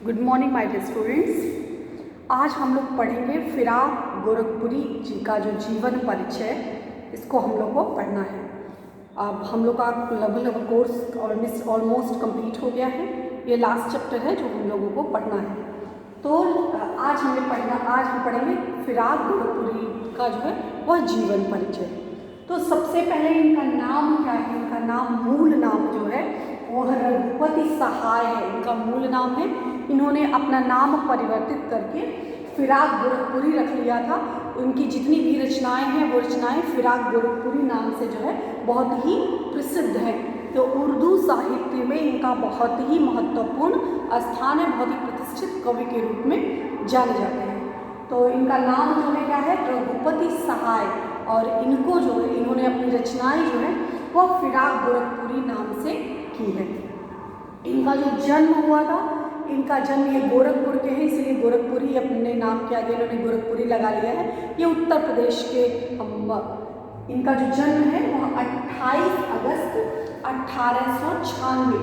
Good morning my dear students. आज हम लोग पढ़ेंगे फिराक गोरखपुरी जी का जो जीवन परिचय, इसको हम लोग को पढ़ना है। अब हम लोग का लगभग कोर्स ऑलमोस्ट कंप्लीट हो गया है। ये लास्ट चैप्टर है जो हम लोगों को पढ़ना है। तो आज हम पढ़ेंगे फिराक गोरखपुरी का जो है वह जीवन परिचय। तो सबसे पहले इनका नाम क्या है? इनका नाम, मूल नाम जो है वह रघुपति सहाय है। इनका मूल नाम है। इन्होंने अपना नाम परिवर्तित करके फिराक गोरखपुरी रख लिया था। उनकी जितनी भी रचनाएं हैं वो रचनाएं फिराक गोरखपुरी नाम से जो है बहुत ही प्रसिद्ध है। तो उर्दू साहित्य में इनका बहुत ही महत्वपूर्ण स्थान है, बहुत ही प्रतिष्ठित कवि के रूप में जाने जाते हैं। तो इनका नाम जो है क्या है? रघुपति सहाय। और इनको जो है इन्होंने अपनी रचनाएं जो है वो फिराक गोरखपुरी नाम से की है। इनका जो जन्म हुआ था, इनका जन्म ये गोरखपुर के हैं, इसलिए गोरखपुरी अपने नाम के आगे इन्होंने गोरखपुरी लगा लिया है। ये उत्तर प्रदेश के इनका जो जन्म है वह 28 अगस्त 1896।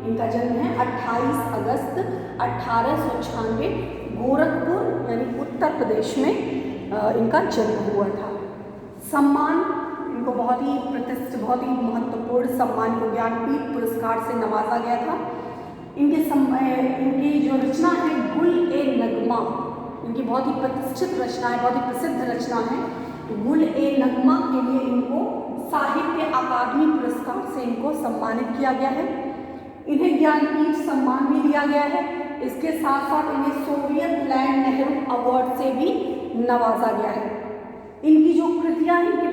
इनका जन्म है 28 अगस्त 1896 गोरखपुर यानी उत्तर प्रदेश में इनका जन्म हुआ था। सम्मान, इनको बहुत ही प्रतिष्ठित, बहुत ही महत्वपूर्ण सम्मान को ज्ञानपीठ पुरस्कार से नवाजा गया था। इनकी जो रचना है गुल-ए-नगमा, इनकी बहुत ही प्रतिष्ठित रचना है, बहुत ही प्रसिद्ध रचना है। गुल-ए-नगमा के लिए इनको साहित्य अकादमी पुरस्कार से इनको सम्मानित किया गया है। इन्हें ज्ञानपीठ सम्मान भी दिया गया है। इसके साथ साथ इन्हें सोवियत लैंड नेहरू अवार्ड से भी नवाजा गया है। इनकी जो कृतियाँ हैं, इनकी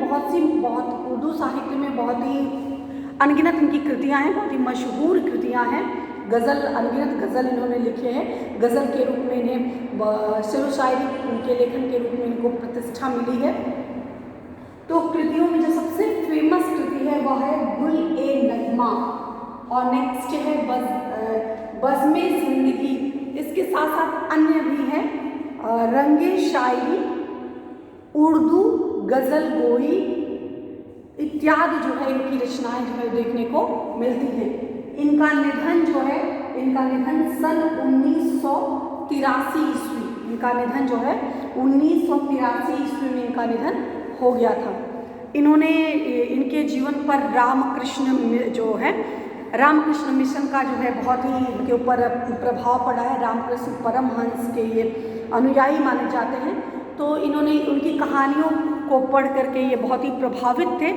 बहुत उर्दू साहित्य में बहुत ही अनगिनत इनकी कृतियाँ हैं, बहुत ही मशहूर कृतियाँ हैं। गज़ल, अनगिनत गज़ल इन्होंने लिखे हैं। गज़ल के रूप में इन्हें शेरो शायरी उनके लेखन के रूप में इनको प्रतिष्ठा मिली है। तो कृतियों में जो सबसे फेमस कृति है वह है गुल-ए-नगमा। और नेक्स्ट है बज़्म-ए ज़िंदगी। इसके साथ साथ अन्य भी हैं, रंगे शायरी, उर्दू गज़ल गोई इत्यादि जो है इनकी रचनाएं जो है देखने को मिलती हैं। इनका निधन जो है, इनका निधन सन 1983 ईस्वी, इनका निधन जो है 1983 ईस्वी में इनका निधन हो गया था। इन्होंने इनके जीवन पर रामकृष्ण मिशन का जो है बहुत ही इनके ऊपर प्रभाव पड़ा है। रामकृष्ण परमहंस के ये अनुयायी माने जाते हैं। तो इन्होंने उनकी कहानियों को पढ़ करके ये बहुत ही प्रभावित थे।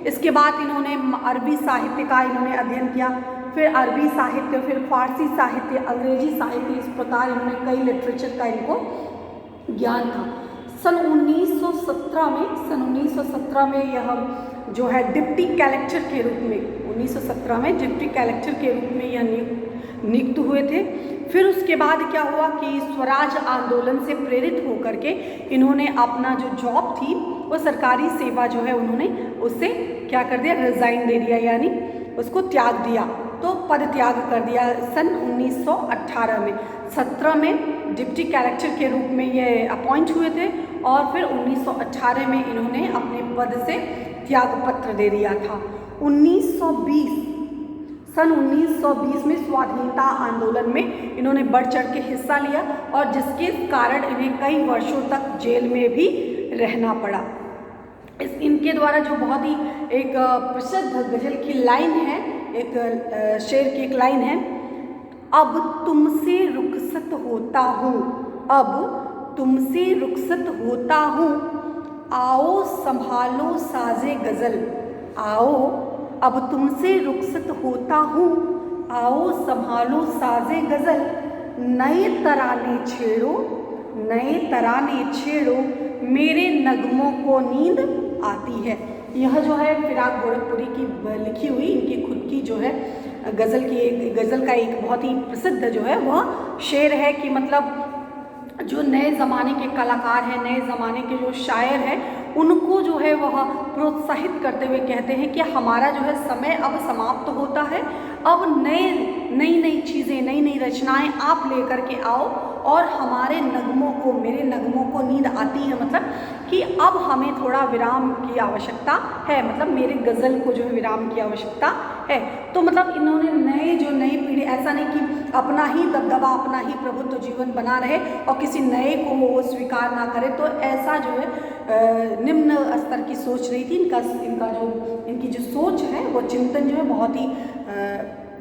इसके बाद इन्होंने अरबी साहित्य का इन्होंने अध्ययन किया, फिर अरबी साहित्य, फिर फारसी साहित्य, अंग्रेजी साहित्य, इस प्रकार इन्होंने कई लिटरेचर का इनको ज्ञान था। सन 1917 में यह जो है डिप्टी कलेक्टर के रूप में 1917 में डिप्टी कलेक्टर के रूप में यह नियुक्त हुए थे। फिर उसके बाद क्या हुआ कि स्वराज आंदोलन से प्रेरित होकर के इन्होंने अपना जो जॉब थी वो सरकारी सेवा जो है उन्होंने उससे क्या कर दिया? रिज़ाइन दे दिया, यानी उसको त्याग दिया। तो पद त्याग कर दिया सन 1918 में। 17 में डिप्टी कलेक्टर के रूप में ये अपॉइंट हुए थे और फिर 1918 में इन्होंने अपने पद से त्यागपत्र दे दिया था। सन 1920 में स्वाधीनता आंदोलन में इन्होंने बढ़ चढ़ के हिस्सा लिया और जिसके कारण इन्हें कई वर्षों तक जेल में भी रहना पड़ा। इनके द्वारा जो बहुत ही एक प्रसिद्ध गज़ल की लाइन है, एक शेर की एक लाइन है, अब तुमसे रुखसत होता हूँ, अब तुमसे रुखसत होता हूँ, आओ संभालो साजे गज़ल, आओ अब तुमसे रुखसत होता हूँ, आओ संभालो साजे गज़ल, नए तराने छेड़ो, मेरे नगमों को नींद आती है। यह जो है फिराक गोरखपुरी की लिखी हुई इनकी खुद की जो है गज़ल का एक बहुत ही प्रसिद्ध जो है वह शेर है कि मतलब जो नए ज़माने के कलाकार हैं, नए ज़माने के जो शायर हैं, उनको जो है वह प्रोत्साहित करते हुए कहते हैं कि हमारा जो है समय अब समाप्त होता है, अब नई नई चीज़ें, नई नई रचनाएं आप लेकर के आओ और हमारे नगमों को, मेरे नगमों को नींद आती है, मतलब कि अब हमें थोड़ा विराम की आवश्यकता है, मतलब मेरे गज़ल को जो है विराम की आवश्यकता है। तो मतलब इन्होंने नई पीढ़ी, ऐसा नहीं कि अपना ही दबदबा, अपना ही प्रभुत्व जीवन बना रहे और किसी नए को वो स्वीकार ना करे, तो ऐसा जो है निम्न स्तर की सोच रही थी। इनकी जो सोच है वो चिंतन जो है बहुत ही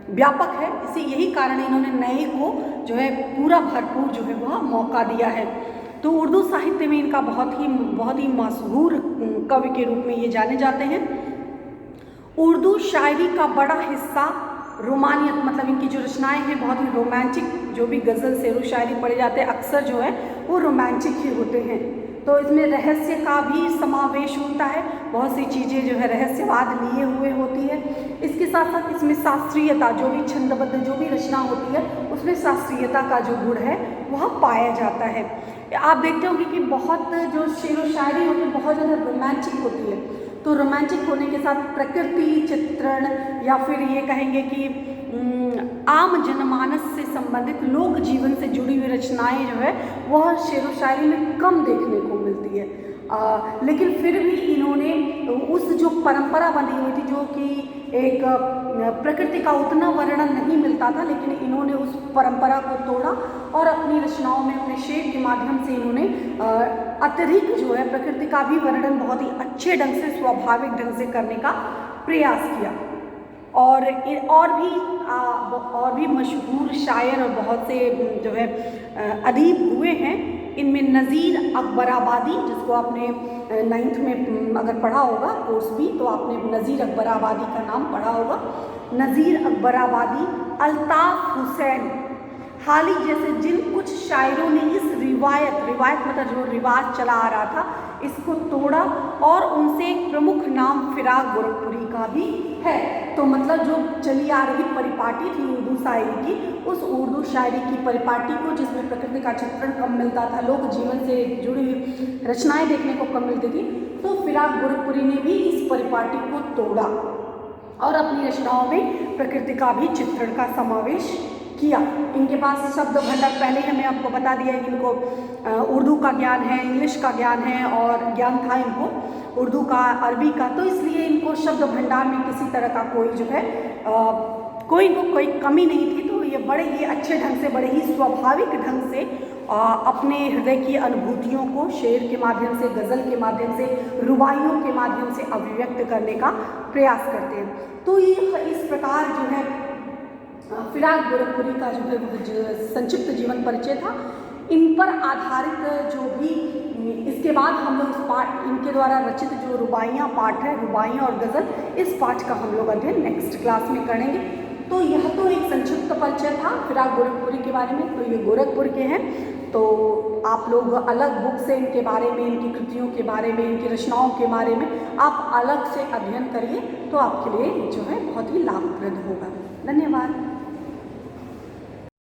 व्यापक है। इसी यही कारण इन्होंने नए को जो है पूरा भरपूर जो है वह मौका दिया है। तो उर्दू साहित्य में इनका बहुत ही मशहूर कवि के रूप में ये जाने जाते हैं। उर्दू शायरी का बड़ा हिस्सा रोमानियत, मतलब इनकी जो रचनाएं हैं बहुत ही रोमांटिक, जो भी गज़ल शेरो शायरी पढ़े जाते हैं अक्सर जो है वो रोमांटिक ही होते हैं। तो इसमें रहस्य का भी समावेश होता है, बहुत सी चीज़ें जो है रहस्यवाद लिए हुए होती है। इसके साथ साथ इसमें शास्त्रीयता, जो भी छंदबद्ध जो भी रचना होती है उसमें शास्त्रीयता का जो गुण है वह पाया जाता है। आप देखते होंगे कि बहुत जो शेरो शायरी होती है बहुत ज़्यादा रोमांटिक होती है। तो रोमांटिक होने के साथ प्रकृति चित्रण या फिर ये कहेंगे कि आम जनमानस से संबंधित लोक जीवन से जुड़ी हुई रचनाएं जो है वह शेरो शायरी में कम देखने को मिलती है। लेकिन फिर भी इन्होंने उस जो परंपरा बनी हुई थी, जो कि एक प्रकृति का उतना वर्णन नहीं मिलता था, लेकिन इन्होंने उस परंपरा को तोड़ा और अपनी रचनाओं में, अपने शेर के माध्यम से इन्होंने अतिरिक्त जो है प्रकृति का भी वर्णन बहुत ही अच्छे ढंग से, स्वाभाविक ढंग से करने का प्रयास किया। और भी मशहूर शायर और बहुत से जो है अदीब हुए हैं। इनमें नज़ीर अकबराबादी, जिसको आपने 9th में अगर पढ़ा होगा कोर्स भी, तो आपने नज़ीर अकबराबादी का नाम पढ़ा होगा। नज़ीर अकबराबादी, अल्ताफ़ हुसैन हाली जैसे जिन कुछ शायरों ने इस रिवायत मतलब जो रिवाज चला आ रहा था इसको तोड़ा, और उनसे एक प्रमुख नाम फिराक गोरखपुरी का भी है। तो मतलब जो चली आ रही परिपाटी थी उर्दू शायरी की, उस उर्दू शायरी की परिपाटी को, जिसमें प्रकृति का चित्रण कम मिलता था, लोक जीवन से जुड़ी हुई रचनाएं देखने को कम मिलती थी, तो फिराक गोरखपुरी ने भी इस परिपाटी को तोड़ा और अपनी रचनाओं में प्रकृति का भी चित्रण का समावेश किया। इनके पास शब्द भंडार, पहले ही हमें आपको बता दिया है कि इनको उर्दू का ज्ञान है, इंग्लिश का ज्ञान है और ज्ञान था इनको उर्दू का, अरबी का, तो इसलिए इनको शब्द भंडार में किसी तरह का कोई जो है कोई कमी नहीं थी। तो ये बड़े ही अच्छे ढंग से, बड़े ही स्वाभाविक ढंग से अपने हृदय की अनुभूतियों को शेर के माध्यम से, गज़ल के माध्यम से, रुबाइयों के माध्यम से अभिव्यक्त करने का प्रयास करते हैं। तो ये इस प्रकार जो है फिराक गोरखपुरी का जो है संक्षिप्त जीवन परिचय था। इन पर आधारित जो भी इसके बाद हम लोग इस पाठ, इनके द्वारा रचित जो रुबाइयाँ पाठ है, रुबाइयाँ और गज़ल, इस पाठ का हम लोग अध्ययन नेक्स्ट क्लास में करेंगे। तो यह तो एक संक्षिप्त परिचय था फिराक गोरखपुरी के बारे में। तो ये गोरखपुर के हैं, तो आप लोग अलग बुक से इनके बारे में, इनकी कृतियों के बारे में, इनकी रचनाओं के बारे में आप अलग से अध्ययन करिए, तो आपके लिए जो है बहुत ही लाभप्रद होगा। धन्यवाद।